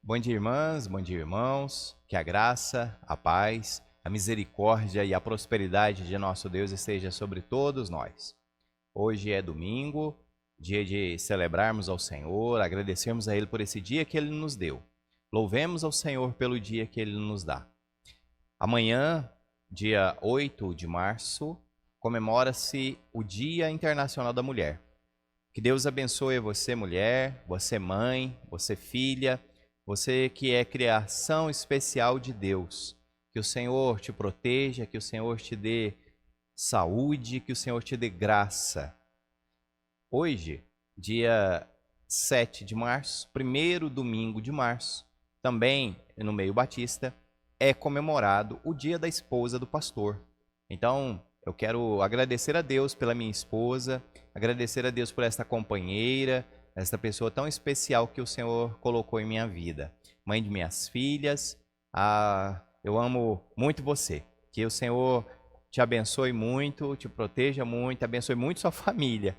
Bom dia, irmãs, bom dia, irmãos. Que a graça, a paz, a misericórdia e a prosperidade de nosso Deus esteja sobre todos nós. Hoje é domingo, dia de celebrarmos ao Senhor, agradecermos a Ele por esse dia que Ele nos deu. Louvemos ao Senhor pelo dia que Ele nos dá. Amanhã, dia 8 de março, comemora-se o Dia Internacional da Mulher. Que Deus abençoe você, mulher, você, mãe, você, filha, você que é criação especial de Deus. Que o Senhor te proteja, que o Senhor te dê saúde, que o Senhor te dê graça. Hoje, dia 7 de março, primeiro domingo de março, também no meio batista, é comemorado o dia da esposa do pastor. Então, eu quero agradecer a Deus pela minha esposa, agradecer a Deus por esta companheira, esta pessoa tão especial que o Senhor colocou em minha vida. Mãe de minhas filhas, eu amo muito você. Que o Senhor te abençoe muito, te proteja muito, abençoe muito sua família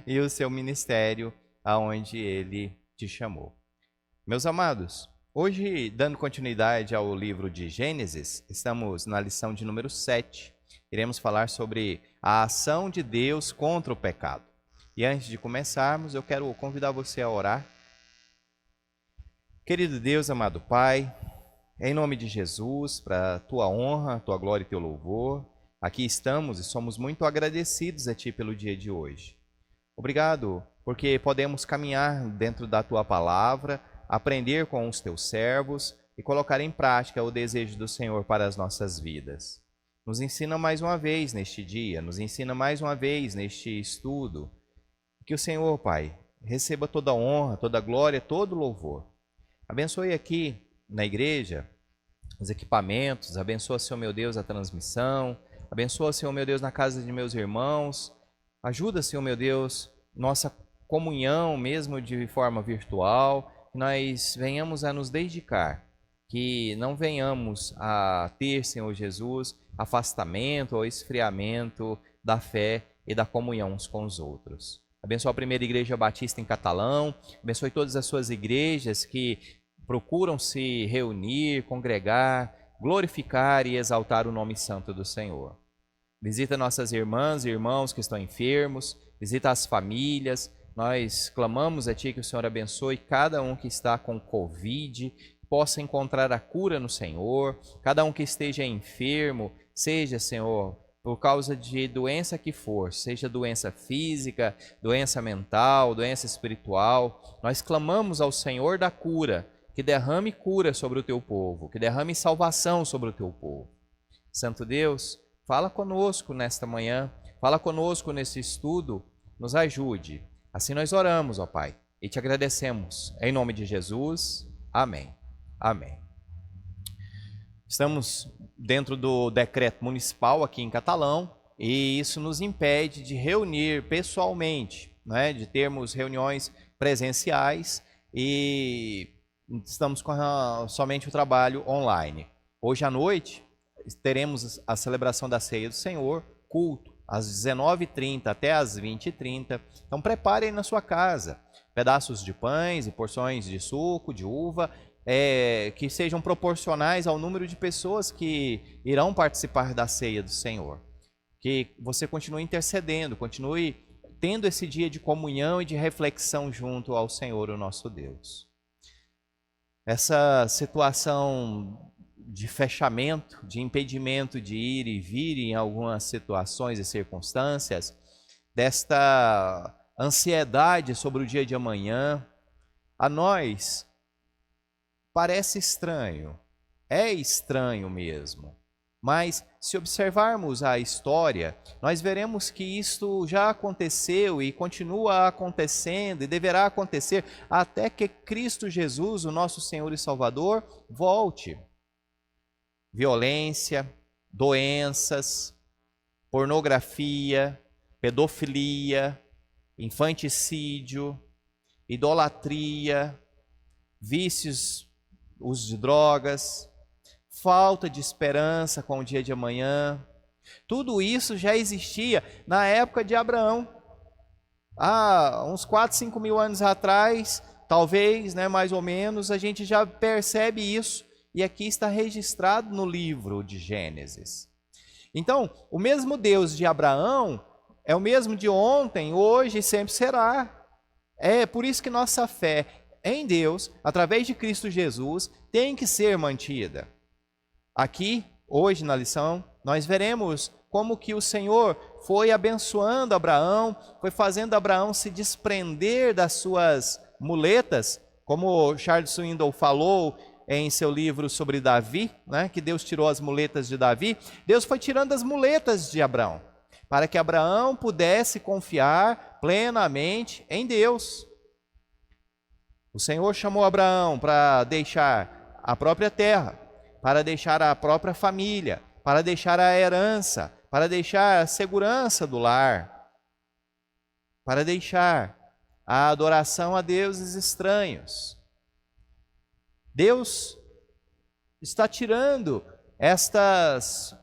e o seu ministério aonde Ele te chamou. Meus amados, hoje, dando continuidade ao livro de Gênesis, estamos na lição de número 7. Iremos falar sobre a ação de Deus contra o pecado. E antes de começarmos, eu quero convidar você a orar. Querido Deus, amado Pai, em nome de Jesus, para a tua honra, tua glória e teu louvor, aqui estamos e somos muito agradecidos a Ti pelo dia de hoje. Obrigado, porque podemos caminhar dentro da tua palavra, aprender com os teus servos e colocar em prática o desejo do Senhor para as nossas vidas. Nos ensina mais uma vez neste dia, nos ensina mais uma vez neste estudo. Que o Senhor, Pai, receba toda a honra, toda a glória, todo o louvor. Abençoe aqui na igreja os equipamentos, abençoa, Senhor meu Deus, a transmissão, abençoa, Senhor meu Deus, na casa de meus irmãos. Ajuda, Senhor meu Deus, nossa comunhão mesmo de forma virtual, que nós venhamos a nos dedicar, que não venhamos a ter, Senhor Jesus, afastamento ou esfriamento da fé e da comunhão uns com os outros. Abençoa a primeira igreja batista em Catalão, abençoe todas as suas igrejas que procuram se reunir, congregar, glorificar e exaltar o nome santo do Senhor. Visita nossas irmãs e irmãos que estão enfermos, visita as famílias. Nós clamamos a Ti que o Senhor abençoe cada um que está com Covid, possa encontrar a cura no Senhor, cada um que esteja enfermo, seja, Senhor, por causa de doença que for, seja doença física, doença mental, doença espiritual, nós clamamos ao Senhor da cura, que derrame cura sobre o Teu povo, que derrame salvação sobre o Teu povo. Santo Deus, fala conosco nesta manhã, fala conosco nesse estudo, nos ajude. Assim nós oramos, ó Pai, e te agradecemos. Em nome de Jesus, amém. Amém. Estamos dentro do decreto municipal aqui em Catalão e isso nos impede de reunir pessoalmente, né, de termos reuniões presenciais e estamos com somente o trabalho online. Hoje à noite teremos a celebração da Ceia do Senhor, culto, às 19h30 até às 20h30. Então preparem na sua casa pedaços de pães e porções de suco, de uva, que sejam proporcionais ao número de pessoas que irão participar da Ceia do Senhor. Que você continue intercedendo, continue tendo esse dia de comunhão e de reflexão junto ao Senhor, o nosso Deus. Essa situação de fechamento, de impedimento de ir e vir em algumas situações e circunstâncias, desta ansiedade sobre o dia de amanhã, a nós parece estranho, é estranho mesmo. Mas se observarmos a história, nós veremos que isto já aconteceu e continua acontecendo e deverá acontecer até que Cristo Jesus, o nosso Senhor e Salvador, volte. Violência, doenças, pornografia, pedofilia, infanticídio, idolatria, vícios, uso de drogas, falta de esperança com o dia de amanhã. Tudo isso já existia na época de Abraão. Há uns 4, 5 mil anos atrás, talvez, né, mais ou menos, a gente já percebe isso, e aqui está registrado no livro de Gênesis. Então, o mesmo Deus de Abraão é o mesmo de ontem, hoje e sempre será. É por isso que nossa fé em Deus, através de Cristo Jesus, tem que ser mantida. Aqui, hoje na lição, nós veremos como que o Senhor foi abençoando Abraão, foi fazendo Abraão se desprender das suas muletas, como Charles Swindoll falou em seu livro sobre Davi, né, que Deus tirou as muletas de Davi. Deus foi tirando as muletas de Abraão, para que Abraão pudesse confiar plenamente em Deus. O Senhor chamou Abraão para deixar a própria terra, para deixar a própria família, para deixar a herança, para deixar a segurança do lar, para deixar a adoração a deuses estranhos. Deus está tirando estas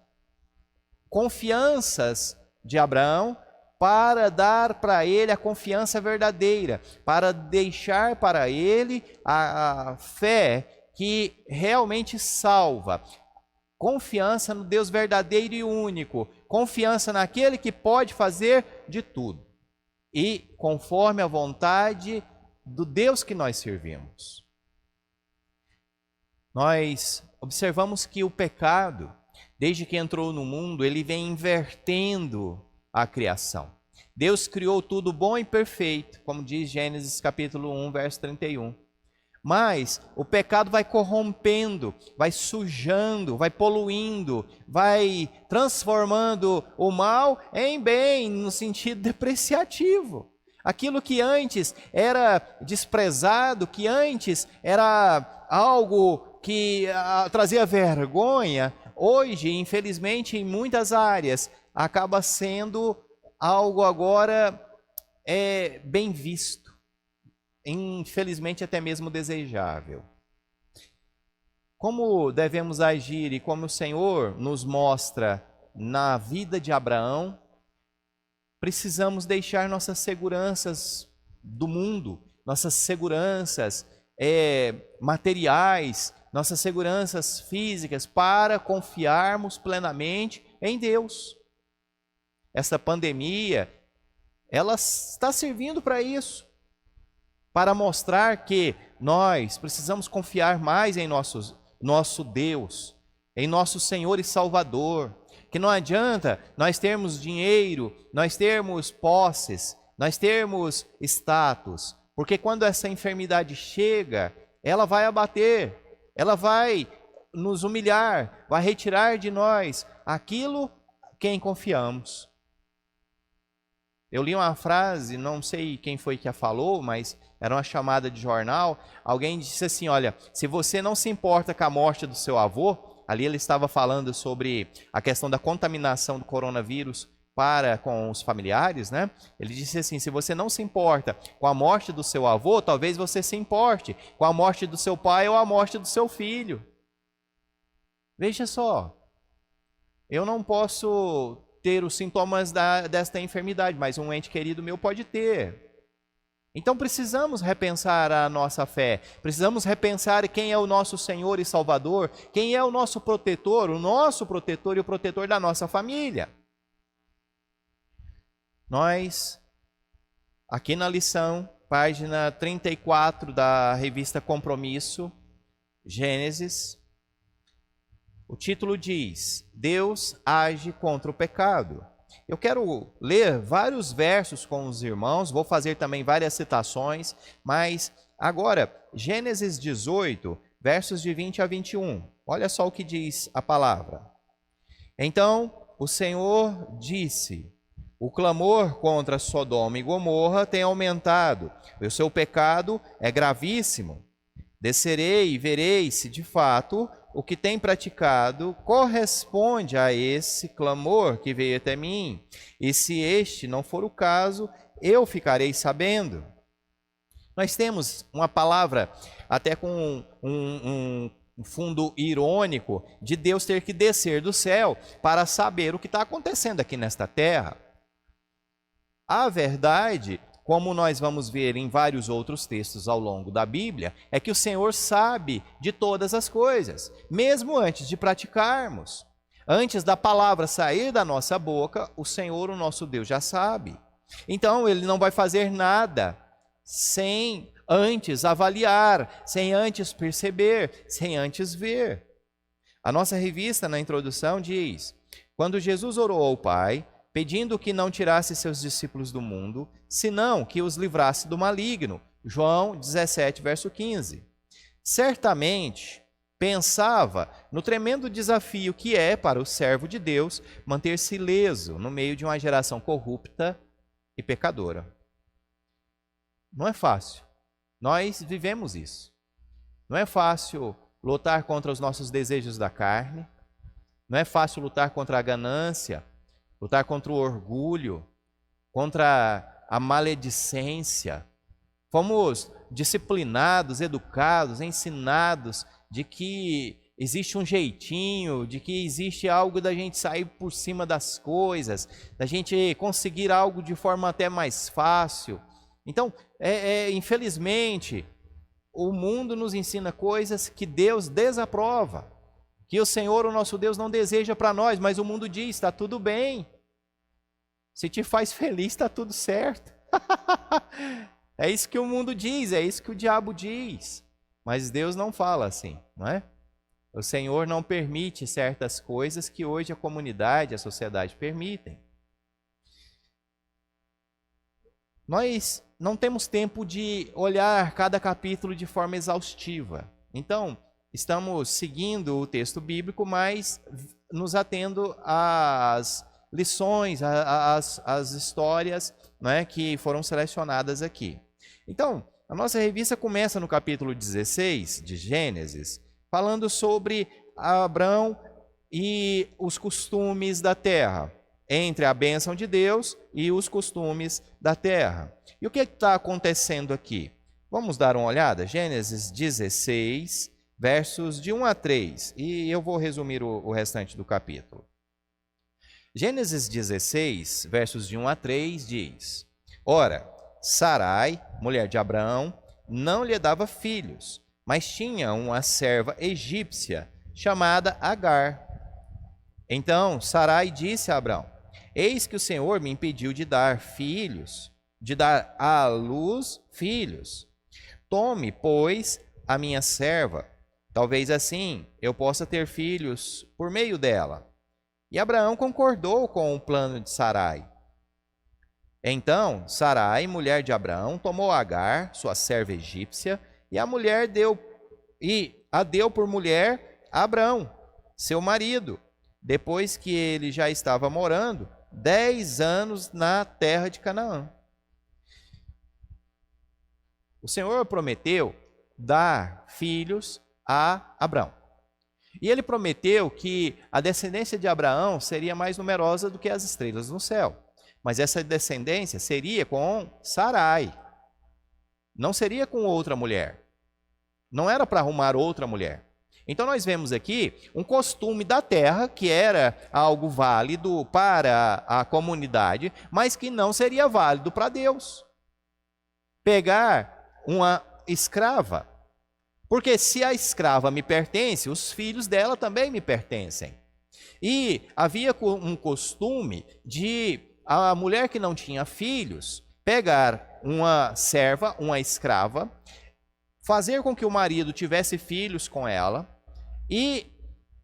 confianças de Abraão para dar para ele a confiança verdadeira, para deixar para ele a fé que realmente salva. Confiança no Deus verdadeiro e único, confiança naquele que pode fazer de tudo, e conforme a vontade do Deus que nós servimos. Nós observamos que o pecado, desde que entrou no mundo, ele vem invertendo a criação. Deus criou tudo bom e perfeito, como diz Gênesis capítulo 1, verso 31. Mas o pecado vai corrompendo, vai sujando, vai poluindo, vai transformando o mal em bem, no sentido depreciativo. Aquilo que antes era desprezado, que antes era algo que trazia vergonha, hoje, infelizmente, em muitas áreas, acaba sendo algo agora bem visto. Infelizmente até mesmo desejável. Como devemos agir e como o Senhor nos mostra na vida de Abraão, precisamos deixar nossas seguranças do mundo, nossas seguranças materiais, nossas seguranças físicas, para confiarmos plenamente em Deus. Essa pandemia, ela está servindo para isso, para mostrar que nós precisamos confiar mais em nosso Deus, em nosso Senhor e Salvador, que não adianta nós termos dinheiro, nós termos posses, nós termos status, porque quando essa enfermidade chega, ela vai abater, ela vai nos humilhar, vai retirar de nós aquilo quem confiamos. Eu li uma frase, não sei quem foi que a falou, mas era uma chamada de jornal. Alguém disse assim: olha, se você não se importa com a morte do seu avô, ali ele estava falando sobre a questão da contaminação do coronavírus com os familiares, né? Ele disse assim: se você não se importa com a morte do seu avô, talvez você se importe com a morte do seu pai ou a morte do seu filho. Veja só, eu não posso ter os sintomas desta enfermidade, mas um ente querido meu pode ter. Então precisamos repensar a nossa fé, precisamos repensar quem é o nosso Senhor e Salvador, quem é o nosso protetor e o protetor da nossa família. Nós, aqui na lição, página 34 da revista Compromisso, Gênesis, o título diz: Deus age contra o pecado. Eu quero ler vários versos com os irmãos, vou fazer também várias citações, mas agora, Gênesis 18, versos de 20 a 21. Olha só o que diz a palavra. Então o Senhor disse: o clamor contra Sodoma e Gomorra tem aumentado, o seu pecado é gravíssimo. Descerei e verei se de fato o que tem praticado corresponde a esse clamor que veio até mim, e se este não for o caso, eu ficarei sabendo. Nós temos uma palavra até com um fundo irônico de Deus ter que descer do céu para saber o que está acontecendo aqui nesta terra. A verdade como nós vamos ver em vários outros textos ao longo da Bíblia, é que o Senhor sabe de todas as coisas, mesmo antes de praticarmos. Antes da palavra sair da nossa boca, o Senhor, o nosso Deus, já sabe. Então, Ele não vai fazer nada sem antes avaliar, sem antes perceber, sem antes ver. A nossa revista, na introdução, diz: quando Jesus orou ao Pai, pedindo que não tirasse seus discípulos do mundo, senão que os livrasse do maligno. João 17, verso 15. Certamente pensava no tremendo desafio que é para o servo de Deus manter-se ileso no meio de uma geração corrupta e pecadora. Não é fácil. Nós vivemos isso. Não é fácil lutar contra os nossos desejos da carne. Não é fácil lutar contra a ganância, lutar contra o orgulho, contra a maledicência. Fomos disciplinados, educados, ensinados de que existe um jeitinho, de que existe algo da gente sair por cima das coisas, da gente conseguir algo de forma até mais fácil. Então, infelizmente, o mundo nos ensina coisas que Deus desaprova, que o Senhor, o nosso Deus, não deseja para nós, mas o mundo diz: está tudo bem, se te faz feliz, está tudo certo. É isso que o mundo diz, é isso que o diabo diz, mas Deus não fala assim, não é? O Senhor não permite certas coisas que hoje a comunidade, a sociedade permitem. Nós não temos tempo de olhar cada capítulo de forma exaustiva. Então, estamos seguindo o texto bíblico, mas nos atendo às lições, às histórias, né, que foram selecionadas aqui. Então, a nossa revista começa no capítulo 16 de Gênesis, falando sobre Abrão e os costumes da terra, entre a bênção de Deus e os costumes da terra. E o que está acontecendo aqui? Vamos dar uma olhada? Gênesis 16, versos de 1 a 3, e eu vou resumir o restante do capítulo. Gênesis 16, versos de 1 a 3, diz: Ora, Sarai, mulher de Abraão, não lhe dava filhos, mas tinha uma serva egípcia chamada Agar. Então Sarai disse a Abraão: Eis que o Senhor me impediu de dar à luz filhos. Tome, pois, a minha serva, talvez assim eu possa ter filhos por meio dela. E Abraão concordou com o plano de Sarai. Então Sarai, mulher de Abraão, tomou Agar, sua serva egípcia, e a deu por mulher a Abraão, seu marido, depois que ele já estava morando 10 anos na terra de Canaã. O Senhor prometeu dar filhos a Abraão. E ele prometeu que a descendência de Abraão seria mais numerosa do que as estrelas no céu. Mas essa descendência seria com Sarai. Não seria com outra mulher. Não era para arrumar outra mulher. Então nós vemos aqui um costume da terra, que era algo válido para a comunidade, mas que não seria válido para Deus. Pegar uma escrava. Porque se a escrava me pertence, os filhos dela também me pertencem. E havia um costume de a mulher que não tinha filhos pegar uma serva, uma escrava, fazer com que o marido tivesse filhos com ela, e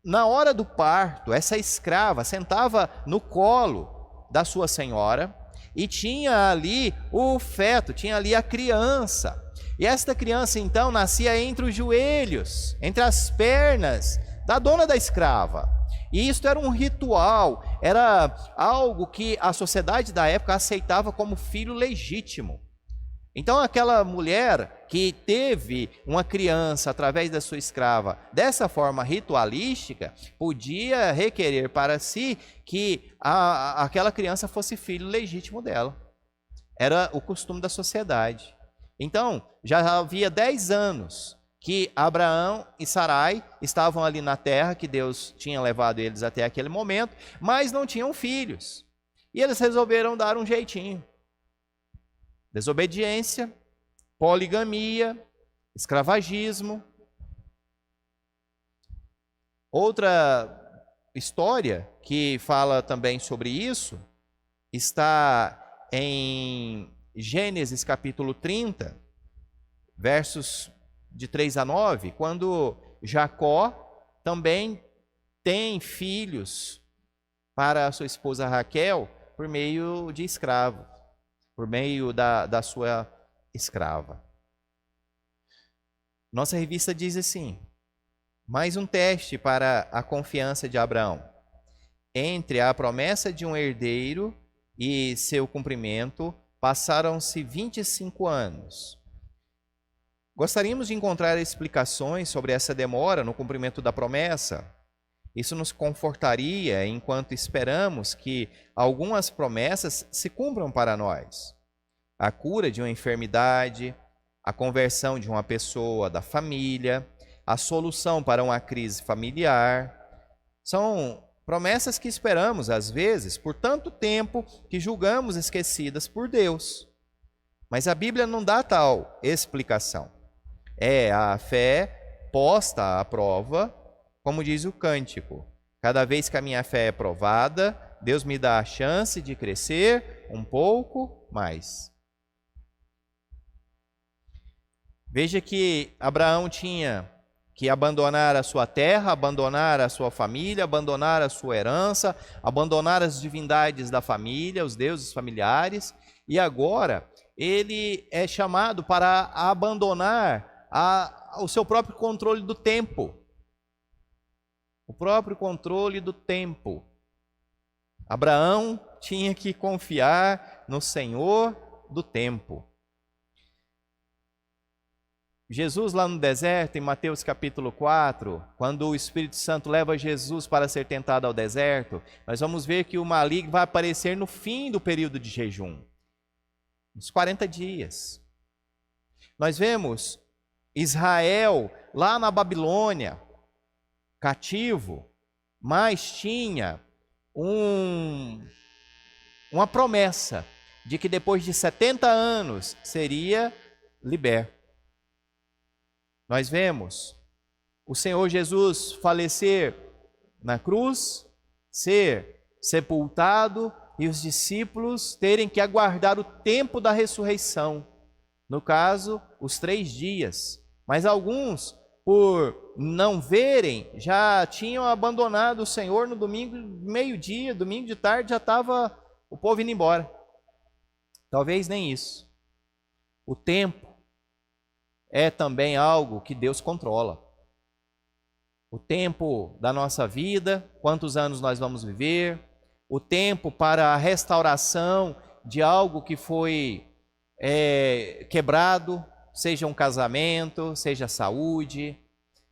na hora do parto, essa escrava sentava no colo da sua senhora e tinha ali o feto, tinha ali a criança. E esta criança então nascia entre os joelhos, entre as pernas da dona da escrava. E isto era um ritual, era algo que a sociedade da época aceitava como filho legítimo. Então aquela mulher que teve uma criança através da sua escrava dessa forma ritualística, podia requerer para si que aquela criança fosse filho legítimo dela. Era o costume da sociedade. Então, já havia 10 anos que Abraão e Sarai estavam ali na terra, que Deus tinha levado eles até aquele momento, mas não tinham filhos. E eles resolveram dar um jeitinho. desobediência, poligamia, escravagismo. Outra história que fala também sobre isso está em Gênesis capítulo 30, versos de 3 a 9, quando Jacó também tem filhos para a sua esposa Raquel por meio de escravos, por meio da sua escrava. Nossa revista diz assim: mais um teste para a confiança de Abraão. Entre a promessa de um herdeiro e seu cumprimento, passaram-se 25 anos. Gostaríamos de encontrar explicações sobre essa demora no cumprimento da promessa. Isso nos confortaria enquanto esperamos que algumas promessas se cumpram para nós. A cura de uma enfermidade, a conversão de uma pessoa da família, a solução para uma crise familiar. São promessas que esperamos, às vezes, por tanto tempo que julgamos esquecidas por Deus. Mas a Bíblia não dá tal explicação. É a fé posta à prova, como diz o cântico. Cada vez que a minha fé é provada, Deus me dá a chance de crescer um pouco mais. Veja que Abraão tinha que abandonar a sua terra, abandonar a sua família, abandonar a sua herança, abandonar as divindades da família, os deuses familiares, e agora ele é chamado para abandonar o seu próprio controle do tempo. O próprio controle do tempo. Abraão tinha que confiar no Senhor do tempo. Jesus lá no deserto, em Mateus capítulo 4, quando o Espírito Santo leva Jesus para ser tentado ao deserto, nós vamos ver que o maligno vai aparecer no fim do período de jejum, uns 40 dias. Nós vemos Israel lá na Babilônia, cativo, mas tinha uma promessa de que depois de 70 anos seria liberto. Nós vemos o Senhor Jesus falecer na cruz, ser sepultado e os discípulos terem que aguardar o tempo da ressurreição. No caso, os 3 dias. Mas alguns, por não verem, já tinham abandonado o Senhor no domingo, meio-dia, domingo de tarde, já estava o povo indo embora. Talvez nem isso. O tempo é também algo que Deus controla. O tempo da nossa vida, quantos anos nós vamos viver, o tempo para a restauração de algo que foi quebrado, seja um casamento, seja saúde.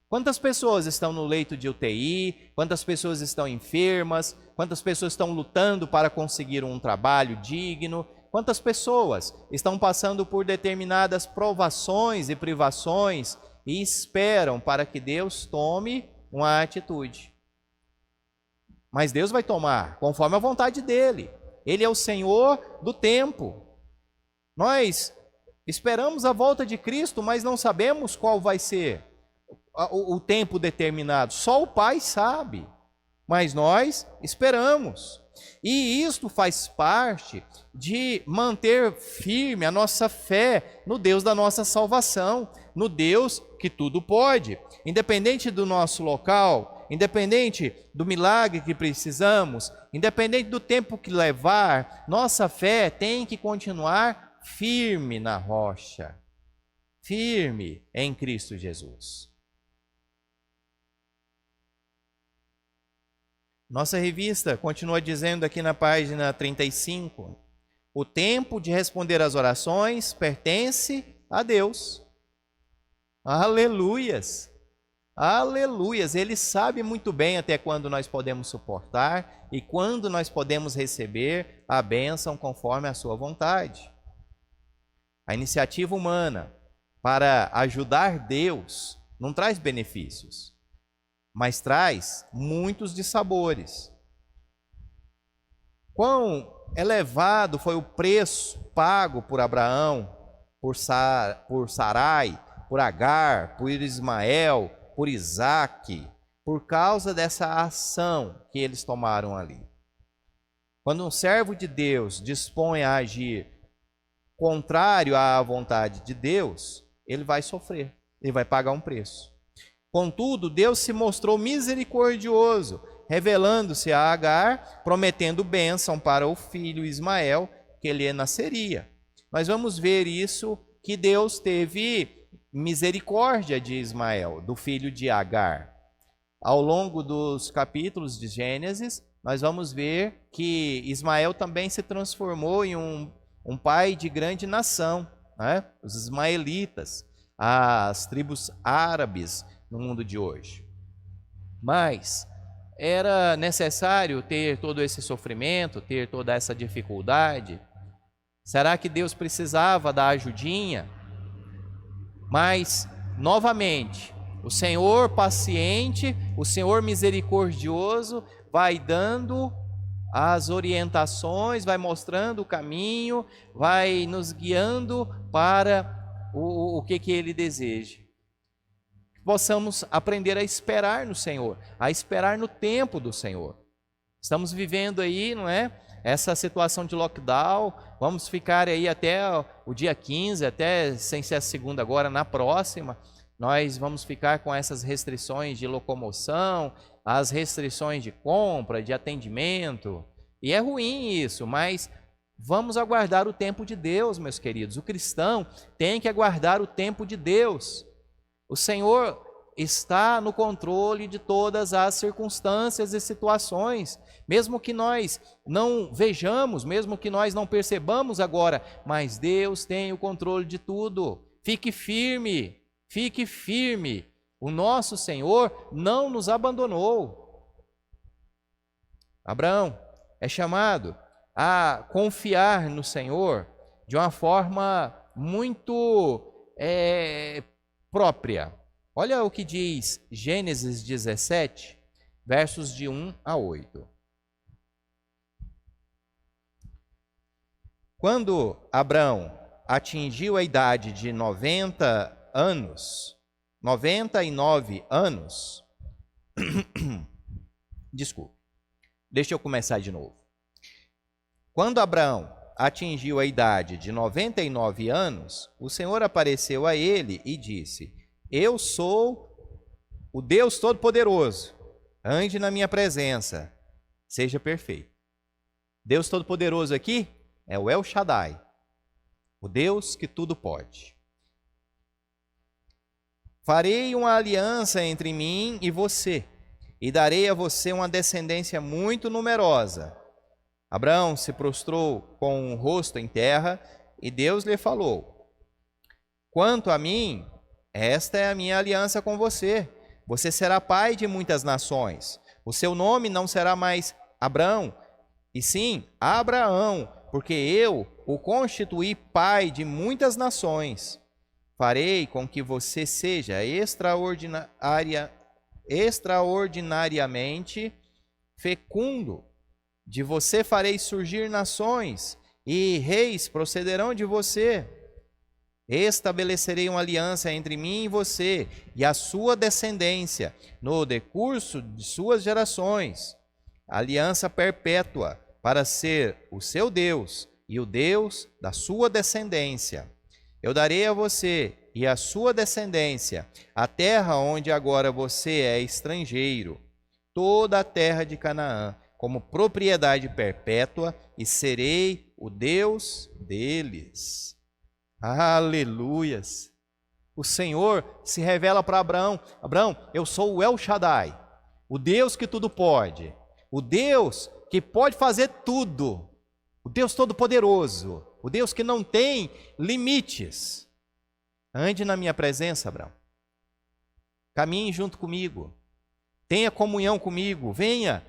Quantas pessoas estão no leito de UTI, quantas pessoas estão enfermas, quantas pessoas estão lutando para conseguir um trabalho digno, quantas pessoas estão passando por determinadas provações e privações e esperam para que Deus tome uma atitude. Mas Deus vai tomar conforme a vontade dele. Ele é o Senhor do tempo. Nós esperamos a volta de Cristo, mas não sabemos qual vai ser o tempo determinado. Só o Pai sabe, mas nós esperamos. E isto faz parte de manter firme a nossa fé no Deus da nossa salvação, no Deus que tudo pode. Independente do nosso local, independente do milagre que precisamos, independente do tempo que levar, nossa fé tem que continuar firme na rocha, firme em Cristo Jesus. Nossa revista continua dizendo aqui na página 35, o tempo de responder às orações pertence a Deus. Aleluias! Aleluias! Ele sabe muito bem até quando nós podemos suportar e quando nós podemos receber a bênção conforme a sua vontade. A iniciativa humana para ajudar Deus não traz benefícios, mas traz muitos dissabores. Quão elevado foi o preço pago por Abraão, por Sarai, por Agar, por Ismael, por Isaque, por causa dessa ação que eles tomaram ali. Quando um servo de Deus dispõe a agir contrário à vontade de Deus, ele vai sofrer, ele vai pagar um preço. Contudo, Deus se mostrou misericordioso, revelando-se a Agar, prometendo bênção para o filho Ismael, que lhe nasceria. Nós vamos ver isso, que Deus teve misericórdia de Ismael, do filho de Agar. Ao longo dos capítulos de Gênesis, nós vamos ver que Ismael também se transformou em um pai de grande nação, né? Os ismaelitas, as tribos árabes no mundo de hoje. Mas era necessário ter todo esse sofrimento, ter toda essa dificuldade? Será que Deus precisava da ajudinha? Mas, novamente, o Senhor paciente, o Senhor misericordioso, vai dando as orientações, vai mostrando o caminho, vai nos guiando para o que Ele deseja. Que possamos aprender a esperar no Senhor, a esperar no tempo do Senhor. Estamos vivendo aí, não é? Essa situação de lockdown, vamos ficar aí até o dia 15, até sem ser a segunda agora, na próxima, nós vamos ficar com essas restrições de locomoção, as restrições de compra, de atendimento, e é ruim isso, mas vamos aguardar o tempo de Deus, meus queridos. O cristão tem que aguardar o tempo de Deus. O Senhor está no controle de todas as circunstâncias e situações, mesmo que nós não vejamos, mesmo que nós não percebamos agora, mas Deus tem o controle de tudo. Fique firme, fique firme. O nosso Senhor não nos abandonou. Abraão é chamado a confiar no Senhor de uma forma muito própria. Olha o que diz Gênesis 17, versos de 1 a 8. Quando Abraão atingiu a idade de 99 anos, desculpe, deixa eu começar de novo. Quando Abraão atingiu a idade de 99 anos, o Senhor apareceu a ele e disse: Eu sou o Deus Todo-Poderoso, ande na minha presença, seja perfeito. Deus Todo-Poderoso aqui é o El Shaddai, o Deus que tudo pode. Farei uma aliança entre mim e você, e darei a você uma descendência muito numerosa. Abraão se prostrou com o rosto em terra, e Deus lhe falou: Quanto a mim, esta é a minha aliança com você. Você será pai de muitas nações. O seu nome não será mais Abrão, e sim Abraão, porque eu o constituí pai de muitas nações. Farei com que você seja extraordinariamente fecundo. De você farei surgir nações, e reis procederão de você. Estabelecerei uma aliança entre mim e você, e a sua descendência, no decurso de suas gerações. Aliança perpétua, para ser o seu Deus e o Deus da sua descendência. Eu darei a você e a sua descendência a terra onde agora você é estrangeiro, toda a terra de Canaã, como propriedade perpétua, e serei o Deus deles. Aleluias! O Senhor se revela para Abraão: Abraão, eu sou o El Shaddai, o Deus que tudo pode, o Deus que pode fazer tudo, o Deus Todo-Poderoso, o Deus que não tem limites. Ande na minha presença, Abraão. Caminhe junto comigo. Tenha comunhão comigo. Venha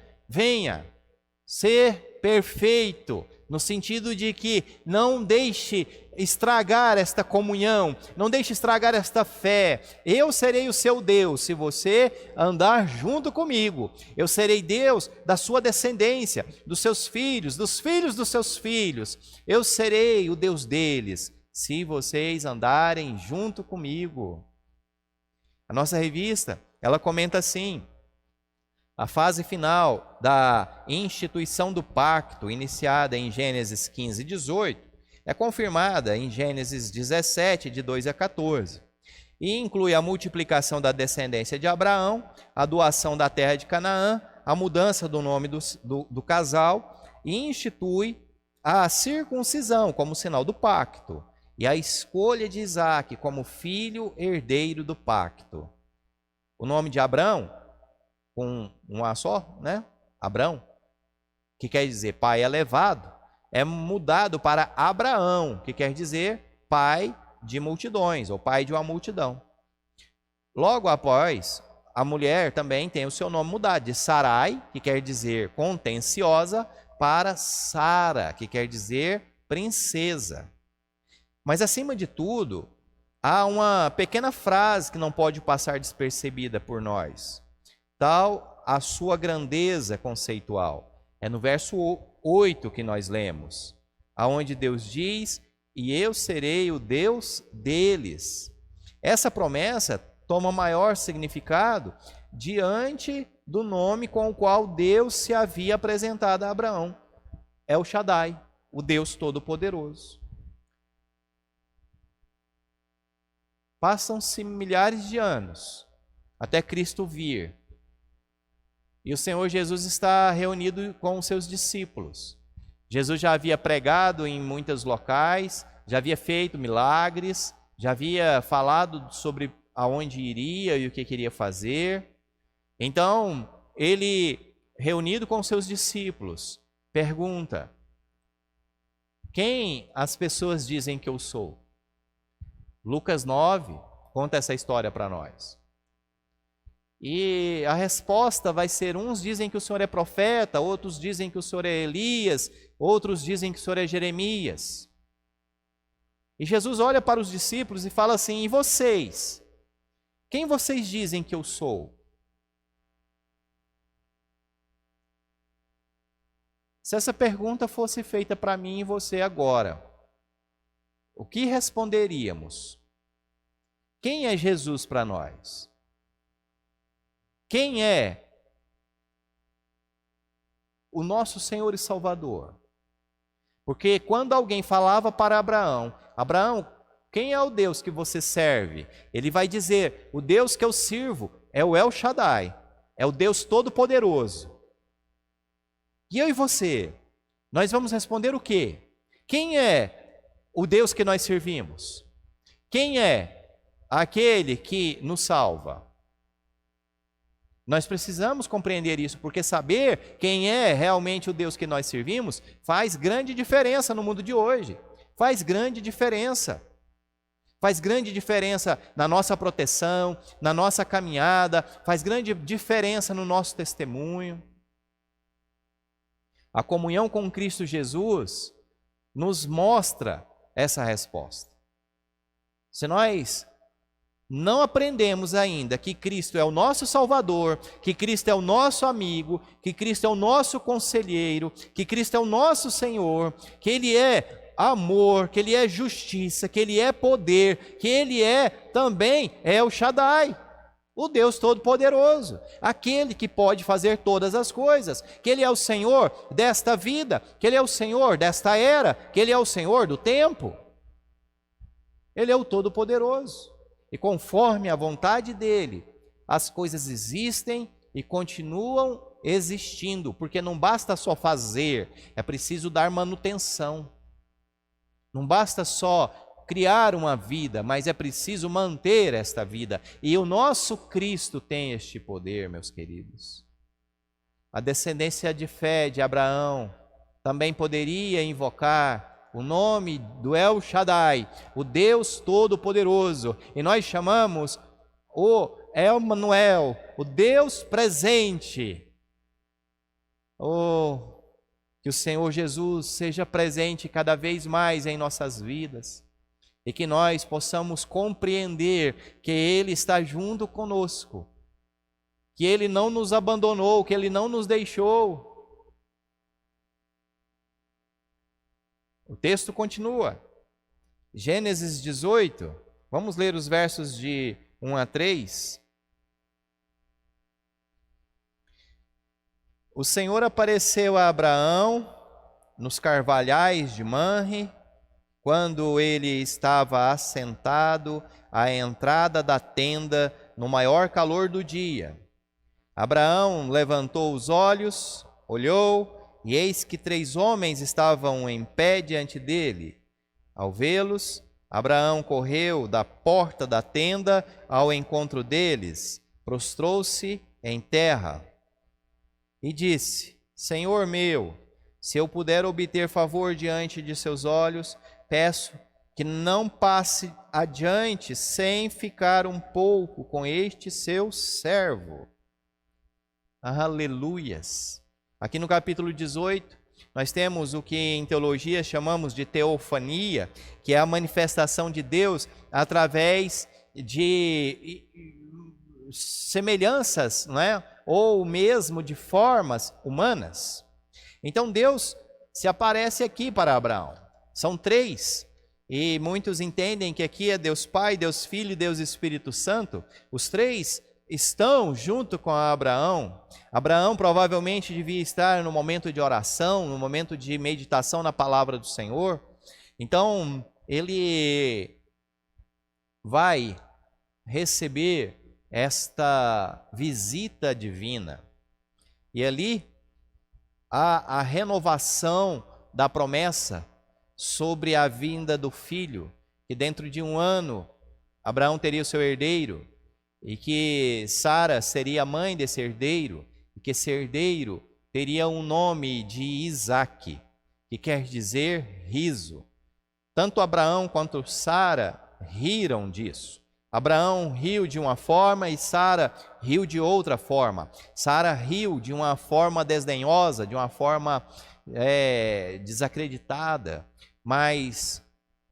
ser perfeito no sentido de que não deixe estragar esta comunhão, não deixe estragar esta fé. Eu serei o seu Deus se você andar junto comigo. Eu serei Deus da sua descendência, dos seus filhos, dos filhos dos seus filhos. Eu serei o Deus deles se vocês andarem junto comigo. A nossa revista, ela comenta assim: a fase final da instituição do pacto, iniciada em Gênesis 15 e 18, é confirmada em Gênesis 17, de 2 a 14, e inclui a multiplicação da descendência de Abraão, a doação da terra de Canaã, a mudança do nome do casal, e institui a circuncisão como sinal do pacto, e a escolha de Isaque como filho herdeiro do pacto. O nome de Abrão, com um A só, né? Abrão, que quer dizer pai elevado, é mudado para Abraão, que quer dizer pai de multidões, ou pai de uma multidão. Logo após, a mulher também tem o seu nome mudado, de Sarai, que quer dizer contenciosa, para Sara, que quer dizer princesa. Mas, acima de tudo, há uma pequena frase que não pode passar despercebida por nós. Tal a sua grandeza conceitual. É no verso 8 que nós lemos, aonde Deus diz: e eu serei o Deus deles. Essa promessa toma maior significado diante do nome com o qual Deus se havia apresentado a Abraão. El Shaddai, o Deus Todo-Poderoso. Passam-se milhares de anos até Cristo vir. E o Senhor Jesus está reunido com os seus discípulos. Jesus já havia pregado em muitos locais, já havia feito milagres, já havia falado sobre aonde iria e o que queria fazer. Então, ele, reunido com os seus discípulos, pergunta: quem as pessoas dizem que eu sou? Lucas 9 conta essa história para nós. E a resposta vai ser: uns dizem que o Senhor é profeta, outros dizem que o Senhor é Elias, outros dizem que o Senhor é Jeremias. E Jesus olha para os discípulos e fala assim: e vocês? Quem vocês dizem que eu sou? Se essa pergunta fosse feita para mim e você agora, o que responderíamos? Quem é Jesus para nós? Quem é o nosso Senhor e Salvador? Porque quando alguém falava para Abraão: Abraão, quem é o Deus que você serve? Ele vai dizer: o Deus que eu sirvo é o El Shaddai, é o Deus Todo-Poderoso. E eu e você, nós vamos responder o quê? Quem é o Deus que nós servimos? Quem é aquele que nos salva? Nós precisamos compreender isso, porque saber quem é realmente o Deus que nós servimos faz grande diferença no mundo de hoje. Faz grande diferença. Faz grande diferença na nossa proteção, na nossa caminhada, faz grande diferença no nosso testemunho. A comunhão com Cristo Jesus nos mostra essa resposta. Se nós não aprendemos ainda que Cristo é o nosso Salvador, que Cristo é o nosso amigo, que Cristo é o nosso conselheiro, que Cristo é o nosso Senhor, que Ele é amor, que Ele é justiça, que Ele é poder, que Ele é também El Shaddai, o Deus Todo-Poderoso, aquele que pode fazer todas as coisas, que Ele é o Senhor desta vida, que Ele é o Senhor desta era, que Ele é o Senhor do tempo. Ele é o Todo-Poderoso. E conforme a vontade dEle, as coisas existem e continuam existindo, porque não basta só fazer, é preciso dar manutenção. Não basta só criar uma vida, mas é preciso manter esta vida. E o nosso Cristo tem este poder, meus queridos. A descendência de fé de Abraão também poderia invocar o nome do El Shaddai, o Deus Todo-Poderoso, e nós chamamos o Emmanuel, o Deus presente. Oh, Que o Senhor Jesus seja presente cada vez mais em nossas vidas e que nós possamos compreender que Ele está junto conosco, que Ele não nos abandonou, que Ele não nos deixou. O texto continua. Gênesis 18, vamos ler os versos de 1 a 3. O Senhor apareceu a Abraão nos carvalhais de Manre, quando ele estava assentado à entrada da tenda no maior calor do dia. Abraão levantou os olhos, olhou, e eis que 3 homens estavam em pé diante dele. Ao vê-los, Abraão correu da porta da tenda ao encontro deles, prostrou-se em terra e disse: Senhor meu, se eu puder obter favor diante de seus olhos, peço que não passe adiante sem ficar um pouco com este seu servo. Aleluias! Aqui no capítulo 18, nós temos o que em teologia chamamos de teofania, que é a manifestação de Deus através de semelhanças, não é? Ou mesmo de formas humanas. Então Deus se aparece aqui para Abraão. São 3, e muitos entendem que aqui é Deus Pai, Deus Filho e Deus Espírito Santo. Os 3 estão junto com Abraão. Abraão provavelmente devia estar no momento de oração, no momento de meditação na palavra do Senhor. Então ele vai receber esta visita divina. E ali há a renovação da promessa sobre a vinda do filho, que dentro de 1 ano Abraão teria o seu herdeiro, e que Sara seria a mãe desse herdeiro, e que esse herdeiro teria um nome de Isaque, que quer dizer riso. Tanto Abraão quanto Sara riram disso. Abraão riu de uma forma e Sara riu de outra forma. Sara riu de uma forma desdenhosa, de uma forma desacreditada, mas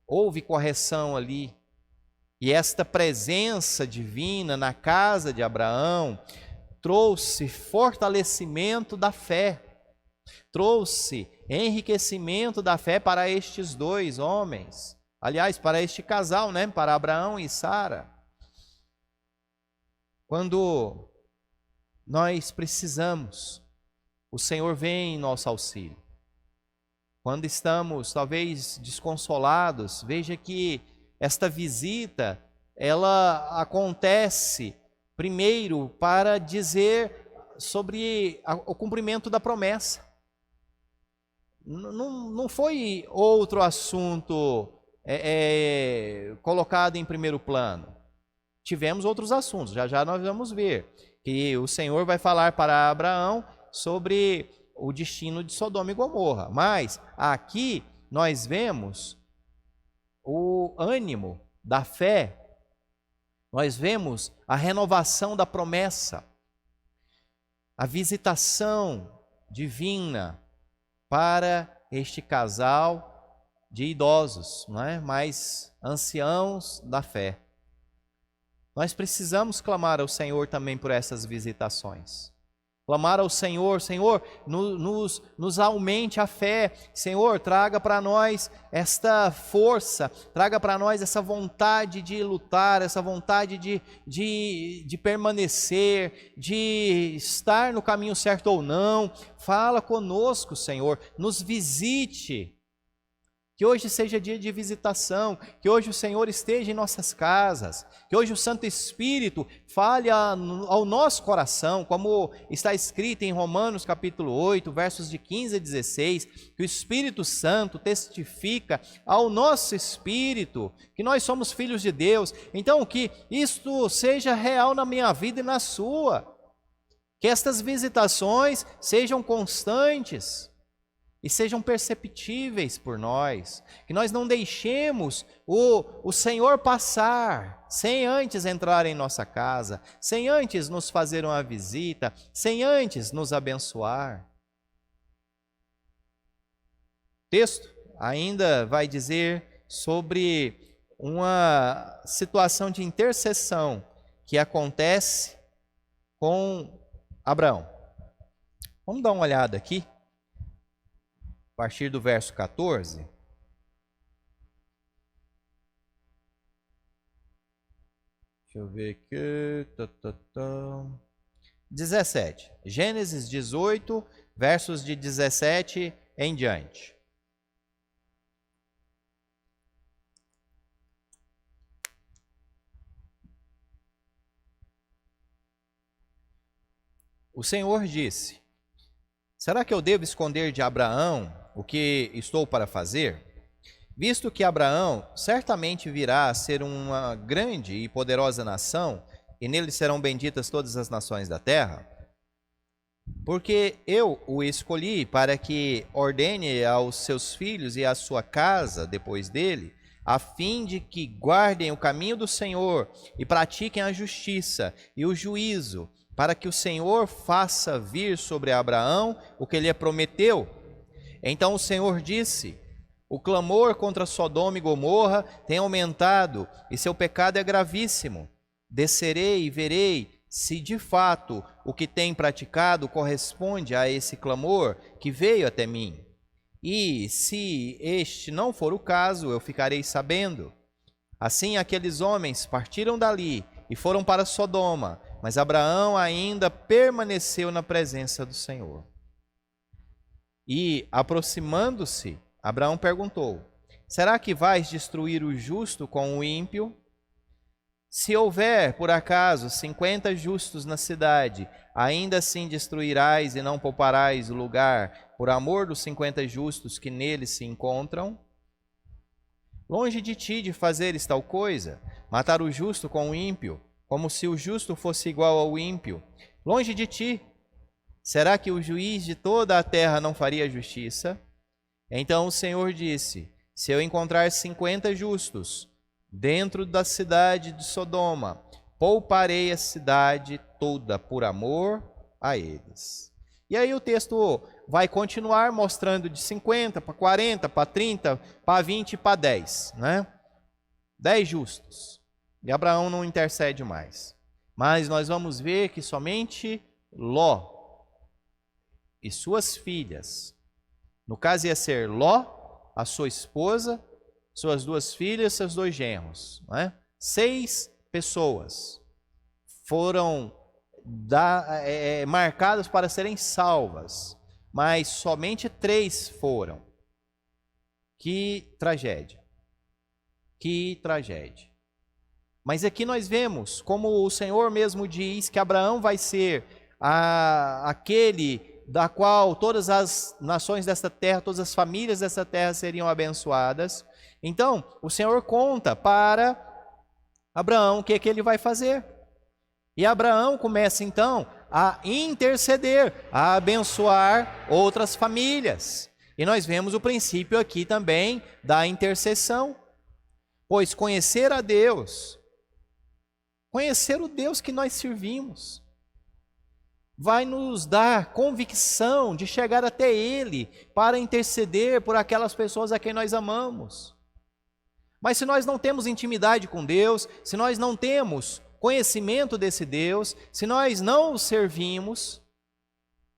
houve correção ali. E esta presença divina na casa de Abraão trouxe fortalecimento da fé, trouxe enriquecimento da fé para estes 2 homens. Aliás, para este casal, né? Para Abraão e Sara. Quando nós precisamos, o Senhor vem em nosso auxílio. Quando estamos talvez desconsolados, veja que esta visita, ela acontece primeiro para dizer sobre o cumprimento da promessa. Não foi outro assunto colocado em primeiro plano. Tivemos outros assuntos, já nós vamos ver que o Senhor vai falar para Abraão sobre o destino de Sodoma e Gomorra. Mas aqui nós vemos o ânimo da fé, nós vemos a renovação da promessa, a visitação divina para este casal de idosos, não é? Mas anciãos da fé. Nós precisamos clamar ao Senhor também por essas visitações. Clamar ao Senhor, Senhor, nos aumente a fé. Senhor, traga para nós esta força, traga para nós essa vontade de lutar, essa vontade de permanecer, de estar no caminho certo ou não. Fala conosco, Senhor, nos visite. Que hoje seja dia de visitação, que hoje o Senhor esteja em nossas casas, que hoje o Santo Espírito fale ao nosso coração, como está escrito em Romanos capítulo 8, versos de 15 a 16, que o Espírito Santo testifica ao nosso espírito que nós somos filhos de Deus. Então, que isto seja real na minha vida e na sua, que estas visitações sejam constantes e sejam perceptíveis por nós, que nós não deixemos o Senhor passar sem antes entrar em nossa casa, sem antes nos fazer uma visita, sem antes nos abençoar. texto ainda vai dizer sobre uma situação de intercessão que acontece com Abraão. Vamos dar uma olhada aqui, a partir do verso 14. Deixa eu ver aqui. 17. Gênesis 18, versos de 17 em diante. O Senhor disse: será que eu devo esconder de Abraão o que estou para fazer? Visto que Abraão certamente virá a ser uma grande e poderosa nação, e nele serão benditas todas as nações da terra, porque eu o escolhi para que ordene aos seus filhos e à sua casa depois dele, a fim de que guardem o caminho do Senhor e pratiquem a justiça e o juízo, para que o Senhor faça vir sobre Abraão o que lhe prometeu. Então o Senhor disse: o clamor contra Sodoma e Gomorra tem aumentado e seu pecado é gravíssimo. Descerei e verei se de fato o que tem praticado corresponde a esse clamor que veio até mim. E se este não for o caso, eu ficarei sabendo. Assim aqueles homens partiram dali e foram para Sodoma, mas Abraão ainda permaneceu na presença do Senhor. E, aproximando-se, Abraão perguntou: será que vais destruir o justo com o ímpio? Se houver, por acaso, 50 justos na cidade, ainda assim destruirás e não pouparás o lugar, por amor dos 50 justos que nele se encontram? Longe de ti de fazeres tal coisa, matar o justo com o ímpio, como se o justo fosse igual ao ímpio. Longe de ti. Será que o juiz de toda a terra não faria justiça? Então o Senhor disse: se eu encontrar 50 justos dentro da cidade de Sodoma, pouparei a cidade toda por amor a eles. E aí o texto vai continuar mostrando de 50 para 40, para 30, para 20 e para 10, né? 10 justos. E Abraão não intercede mais. Mas nós vamos ver que somente Ló e suas filhas, no caso ia ser Ló, a sua esposa, suas 2 filhas, seus 2 genros, não é? 6 pessoas foram marcadas para serem salvas, mas somente 3 foram. Que tragédia! Que tragédia! Mas aqui nós vemos, como o Senhor mesmo diz, que Abraão vai ser aquele da qual todas as nações desta terra, todas as famílias desta terra seriam abençoadas. Então, o Senhor conta para Abraão o que é que ele vai fazer. E Abraão começa então a interceder, a abençoar outras famílias. E nós vemos o princípio aqui também da intercessão. Pois conhecer a Deus, conhecer o Deus que nós servimos, vai nos dar convicção de chegar até Ele para interceder por aquelas pessoas a quem nós amamos. Mas se nós não temos intimidade com Deus, se nós não temos conhecimento desse Deus, se nós não o servimos,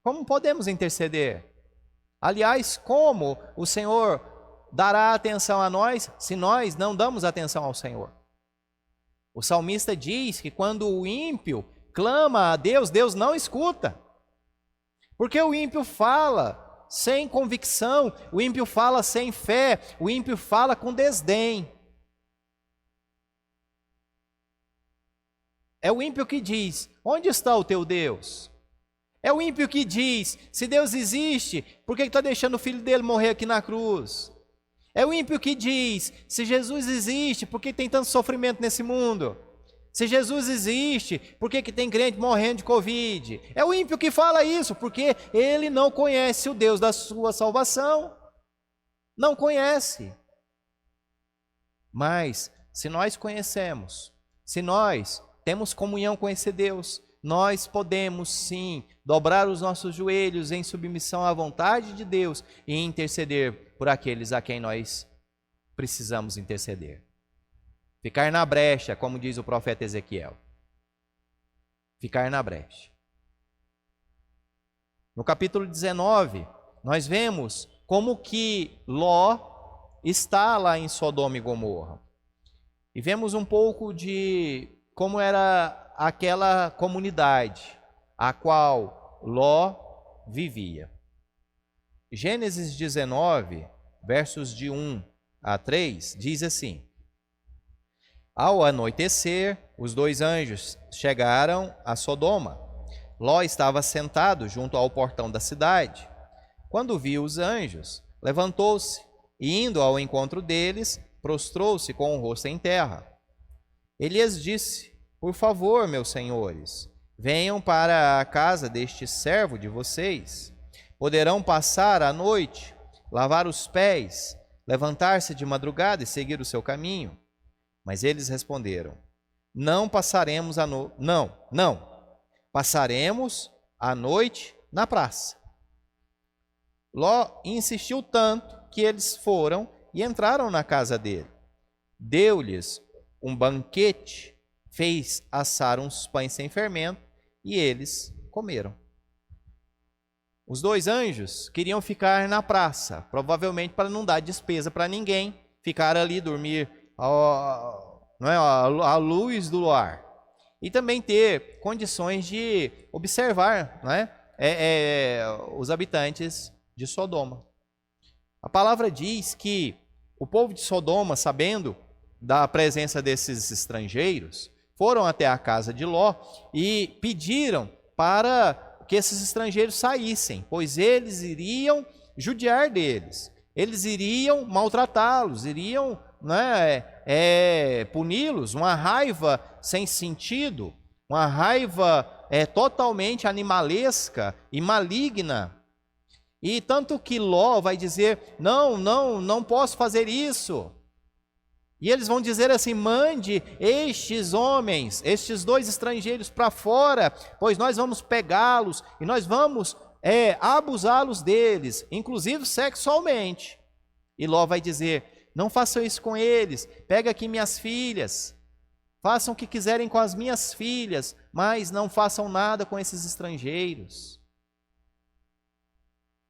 como podemos interceder? Aliás, como o Senhor dará atenção a nós se nós não damos atenção ao Senhor? O salmista diz que quando o ímpio clama a Deus, Deus não escuta. Porque o ímpio fala sem convicção, o ímpio fala sem fé, o ímpio fala com desdém. É o ímpio que diz: onde está o teu Deus? É o ímpio que diz: se Deus existe, por que está deixando o filho dele morrer aqui na cruz? É o ímpio que diz: se Jesus existe, por que tem tanto sofrimento nesse mundo? Se Jesus existe, por que tem crente morrendo de Covid? É o ímpio que fala isso, porque ele não conhece o Deus da sua salvação. Não conhece. Mas, se nós conhecemos, se nós temos comunhão com esse Deus, nós podemos sim dobrar os nossos joelhos em submissão à vontade de Deus e interceder por aqueles a quem nós precisamos interceder. Ficar na brecha, como diz o profeta Ezequiel. Ficar na brecha. No capítulo 19, nós vemos como que Ló está lá em Sodoma e Gomorra. E vemos um pouco de como era aquela comunidade a qual Ló vivia. Gênesis 19, versos de 1 a 3, diz assim: Ao anoitecer, os 2 anjos chegaram a Sodoma. Ló estava sentado junto ao portão da cidade. Quando viu os anjos, levantou-se e, indo ao encontro deles, prostrou-se com o rosto em terra. Ele lhes disse: Por favor, meus senhores, venham para a casa deste servo de vocês. Poderão passar a noite, lavar os pés, levantar-se de madrugada e seguir o seu caminho. Mas eles responderam: Não passaremos a noite. Não. Passaremos a noite na praça. Ló insistiu tanto que eles foram e entraram na casa dele. Deu-lhes um banquete, fez assar uns pães sem fermento e eles comeram. Os 2 anjos queriam ficar na praça, provavelmente para não dar despesa para ninguém, ficar ali, dormir à luz do luar. E também ter condições de observar, os habitantes de Sodoma. A palavra diz que o povo de Sodoma, sabendo da presença desses estrangeiros, foram até a casa de Ló e pediram para que esses estrangeiros saíssem, pois eles iriam judiar deles, eles iriam maltratá-los, iriam puni-los, uma raiva sem sentido, uma raiva totalmente animalesca e maligna. E tanto que Ló vai dizer: não posso fazer isso. E eles vão dizer assim: mande estes homens, estes 2 estrangeiros para fora, pois nós vamos pegá-los e nós vamos abusá-los deles, inclusive sexualmente. E Ló vai dizer: não façam isso com eles, pega aqui minhas filhas, façam o que quiserem com as minhas filhas, mas não façam nada com esses estrangeiros.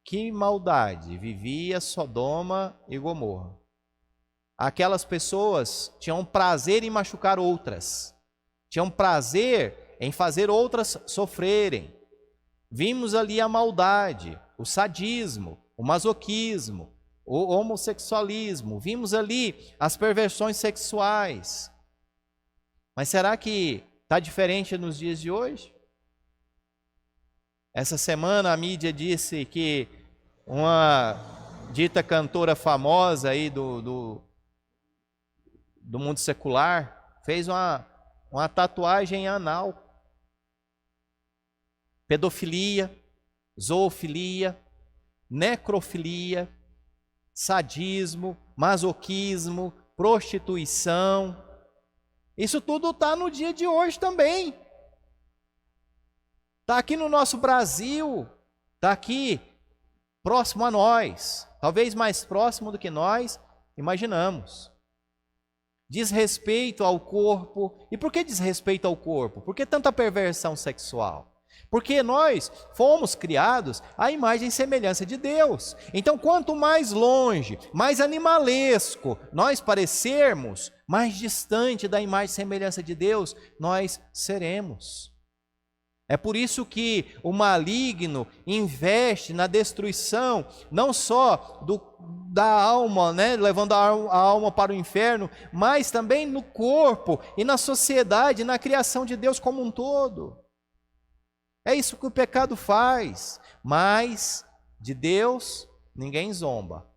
Que maldade vivia Sodoma e Gomorra. Aquelas pessoas tinham prazer em machucar outras, tinham prazer em fazer outras sofrerem. Vimos ali a maldade, o sadismo, o masoquismo, o homossexualismo, vimos ali as perversões sexuais. Mas será que está diferente nos dias de hoje? Essa semana a mídia disse que uma dita cantora famosa aí do mundo secular fez uma tatuagem anal. Pedofilia, zoofilia, necrofilia, sadismo, masoquismo, prostituição. Isso tudo está no dia de hoje também. Está aqui no nosso Brasil, está aqui próximo a nós, talvez mais próximo do que nós imaginamos. Diz respeito ao corpo. E por que diz respeito ao corpo? Por que tanta perversão sexual? Porque nós fomos criados à imagem e semelhança de Deus. Então, quanto mais longe, mais animalesco nós parecermos, mais distante da imagem e semelhança de Deus nós seremos. É por isso que o maligno investe na destruição, não só da alma, levando a alma para o inferno, mas também no corpo e na sociedade, na criação de Deus como um todo. É isso que o pecado faz, mas de Deus ninguém zomba.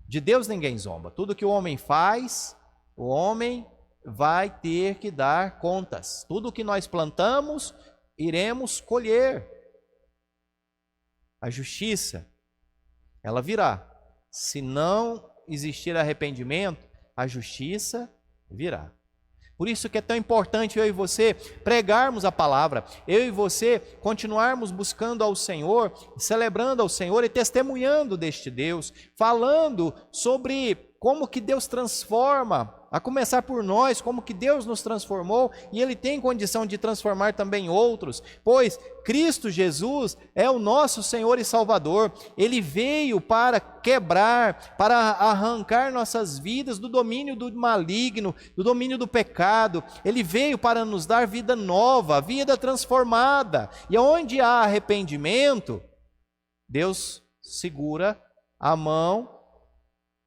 De Deus ninguém zomba. Tudo que o homem faz, o homem vai ter que dar contas. Tudo que nós plantamos, iremos colher. A justiça, ela virá. Se não existir arrependimento, a justiça virá. Por isso que é tão importante eu e você pregarmos a palavra, eu e você continuarmos buscando ao Senhor, celebrando ao Senhor e testemunhando deste Deus, falando sobre como que Deus transforma, a começar por nós, como que Deus nos transformou e Ele tem condição de transformar também outros, pois Cristo Jesus é o nosso Senhor e Salvador. Ele veio para quebrar, para arrancar nossas vidas do domínio do maligno, do domínio do pecado. Ele veio para nos dar vida nova, vida transformada. E onde há arrependimento, Deus segura a mão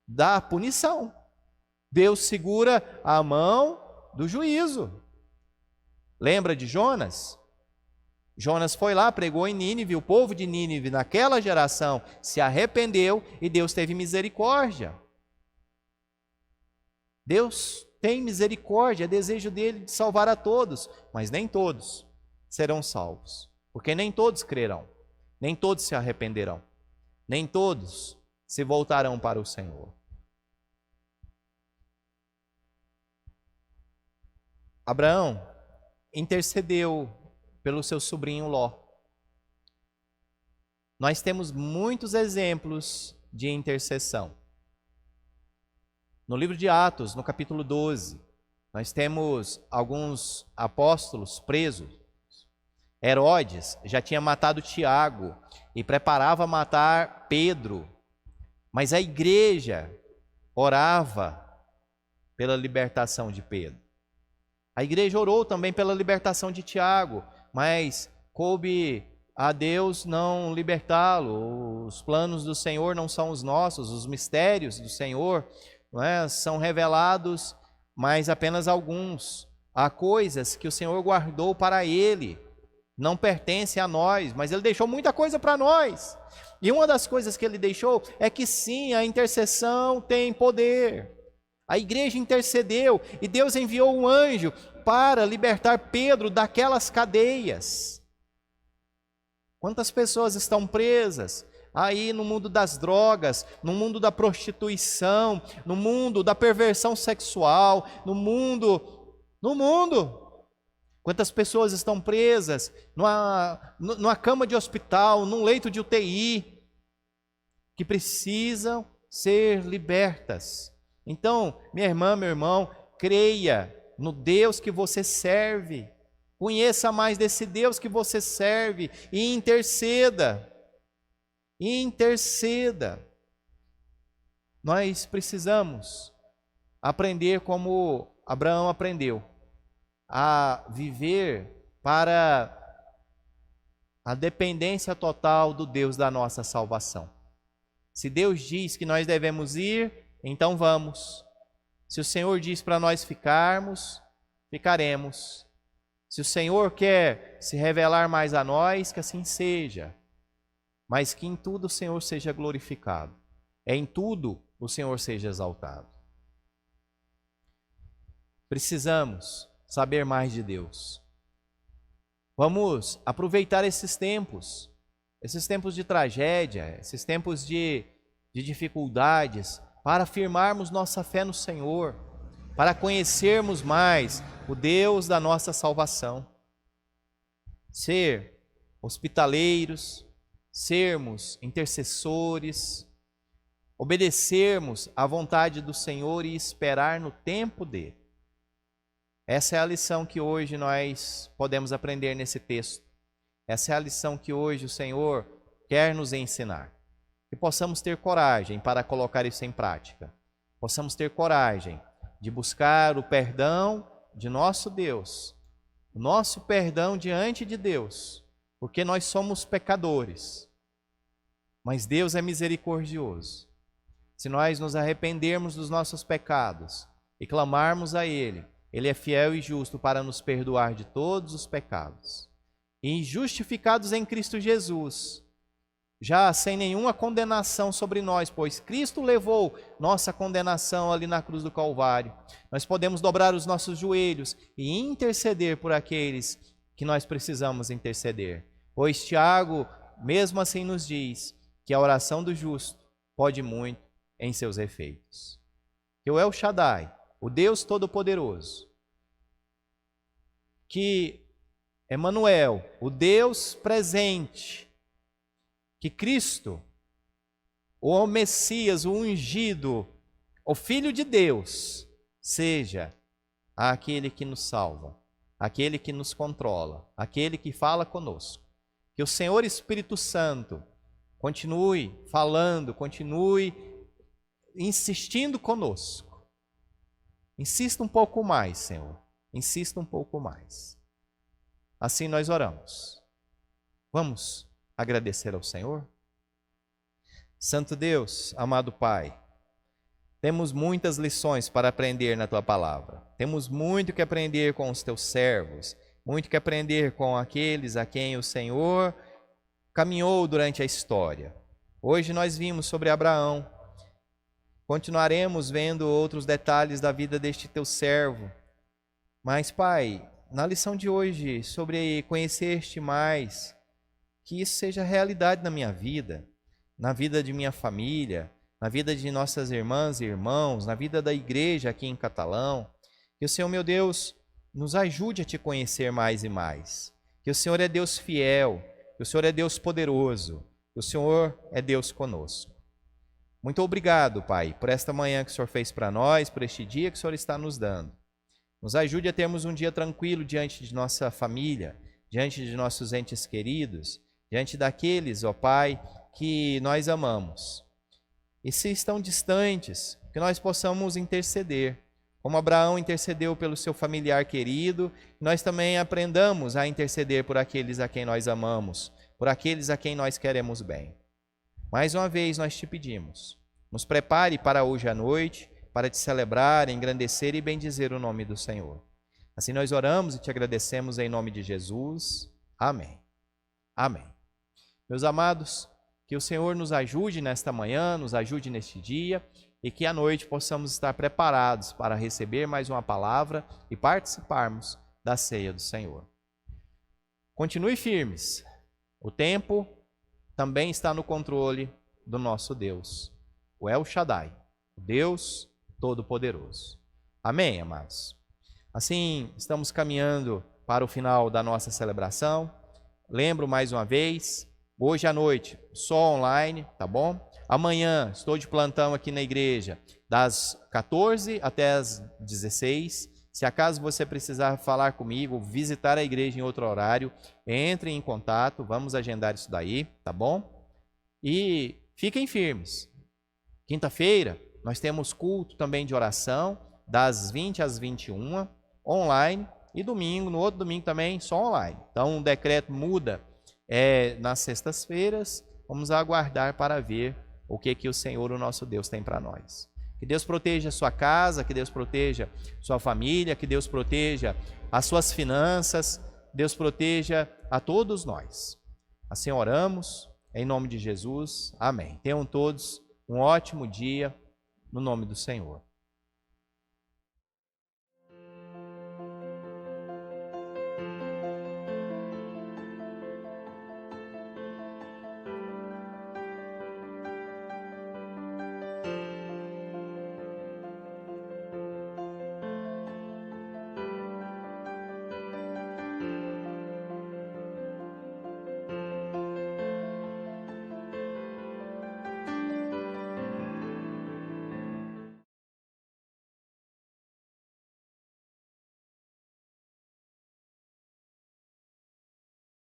da punição. Deus segura a mão do juízo. Lembra de Jonas? Jonas foi lá, pregou em Nínive, o povo de Nínive naquela geração se arrependeu e Deus teve misericórdia. Deus tem misericórdia, é desejo dele de salvar a todos, mas nem todos serão salvos, porque nem todos crerão, nem todos se arrependerão, nem todos se voltarão para o Senhor. Abraão intercedeu pelo seu sobrinho Ló. Nós temos muitos exemplos de intercessão. No livro de Atos, no capítulo 12, nós temos alguns apóstolos presos. Herodes já tinha matado Tiago e preparava matar Pedro, mas a igreja orava pela libertação de Pedro. A igreja orou também pela libertação de Tiago, mas coube a Deus não libertá-lo. Os planos do Senhor não são os nossos, os mistérios do Senhor não é, são revelados, mas apenas alguns. Há coisas que o Senhor guardou para Ele, não pertencem a nós, mas Ele deixou muita coisa para nós. E uma das coisas que Ele deixou é que sim, a intercessão tem poder. A igreja intercedeu e Deus enviou um anjo para libertar Pedro daquelas cadeias. Quantas pessoas estão presas aí no mundo das drogas, no mundo da prostituição, no mundo da perversão sexual, no mundo. Quantas pessoas estão presas numa cama de hospital, num leito de UTI, que precisam ser libertas. Então, minha irmã, meu irmão, creia no Deus que você serve, conheça mais desse Deus que você serve e interceda. Interceda. Nós precisamos aprender como Abraão aprendeu, a viver para a dependência total do Deus da nossa salvação. Se Deus diz que nós devemos ir, então vamos. Se o Senhor diz para nós ficarmos, ficaremos. Se o Senhor quer se revelar mais a nós, que assim seja. Mas que em tudo o Senhor seja glorificado. Em tudo o Senhor seja exaltado. Precisamos saber mais de Deus. Vamos aproveitar esses tempos de tragédia, esses tempos de dificuldades, para afirmarmos nossa fé no Senhor, para conhecermos mais o Deus da nossa salvação. Ser hospitaleiros, sermos intercessores, obedecermos à vontade do Senhor e esperar no tempo dele. Essa é a lição que hoje nós podemos aprender nesse texto. Essa é a lição que hoje o Senhor quer nos ensinar. Que possamos ter coragem para colocar isso em prática. Possamos ter coragem de buscar o perdão de nosso Deus, o nosso perdão diante de Deus, porque nós somos pecadores, mas Deus é misericordioso. Se nós nos arrependermos dos nossos pecados e clamarmos a Ele, Ele é fiel e justo para nos perdoar de todos os pecados. E justificados em Cristo Jesus, já sem nenhuma condenação sobre nós, pois Cristo levou nossa condenação ali na cruz do Calvário. Nós podemos dobrar os nossos joelhos e interceder por aqueles que nós precisamos interceder. Pois Tiago, mesmo assim, nos diz que a oração do justo pode muito em seus efeitos. Que o El Shaddai, o Deus Todo-Poderoso, que Emanuel, o Deus presente, que Cristo, o Messias, o ungido, o Filho de Deus, seja aquele que nos salva, aquele que nos controla, aquele que fala conosco. Que o Senhor Espírito Santo continue falando, continue insistindo conosco. Insista um pouco mais, Senhor. Insista um pouco mais. Assim nós oramos. Vamos agradecer ao Senhor? Santo Deus, amado Pai, temos muitas lições para aprender na Tua palavra. Temos muito que aprender com os Teus servos, muito que aprender com aqueles a quem o Senhor caminhou durante a história. Hoje nós vimos sobre Abraão. Continuaremos vendo outros detalhes da vida deste Teu servo. Mas, Pai, na lição de hoje, sobre conhecer-te mais, que isso seja realidade na minha vida, na vida de minha família, na vida de nossas irmãs e irmãos, na vida da igreja aqui em Catalão. Que o Senhor, meu Deus, nos ajude a te conhecer mais e mais. Que o Senhor é Deus fiel, que o Senhor é Deus poderoso, que o Senhor é Deus conosco. Muito obrigado, Pai, por esta manhã que o Senhor fez para nós, por este dia que o Senhor está nos dando. Nos ajude a termos um dia tranquilo diante de nossa família, diante de nossos entes queridos, diante daqueles, ó Pai, que nós amamos. E se estão distantes, que nós possamos interceder. Como Abraão intercedeu pelo seu familiar querido, nós também aprendamos a interceder por aqueles a quem nós amamos, por aqueles a quem nós queremos bem. Mais uma vez nós te pedimos, nos prepare para hoje à noite, para te celebrar, engrandecer e bendizer o nome do Senhor. Assim nós oramos e te agradecemos em nome de Jesus. Amém. Amém. Meus amados, que o Senhor nos ajude nesta manhã, nos ajude neste dia e que à noite possamos estar preparados para receber mais uma palavra e participarmos da ceia do Senhor. Continue firmes. O tempo também está no controle do nosso Deus, o El Shaddai, o Deus Todo-Poderoso. Amém, amados? Assim, estamos caminhando para o final da nossa celebração. Lembro mais uma vez, hoje à noite, só online, tá bom? Amanhã estou de plantão aqui na igreja, das 14 até as 16. Se acaso você precisar falar comigo, visitar a igreja em outro horário, entre em contato, vamos agendar isso daí, tá bom? E fiquem firmes. Quinta-feira, nós temos culto também de oração, das 20 às 21, online, e domingo, no outro domingo também, só online. Então, o decreto muda nas sextas-feiras, vamos aguardar para ver o que o Senhor, o nosso Deus, tem para nós. Que Deus proteja a sua casa, que Deus proteja sua família, que Deus proteja as suas finanças, Deus proteja a todos nós. Assim oramos, em nome de Jesus. Amém. Tenham todos um ótimo dia, no nome do Senhor.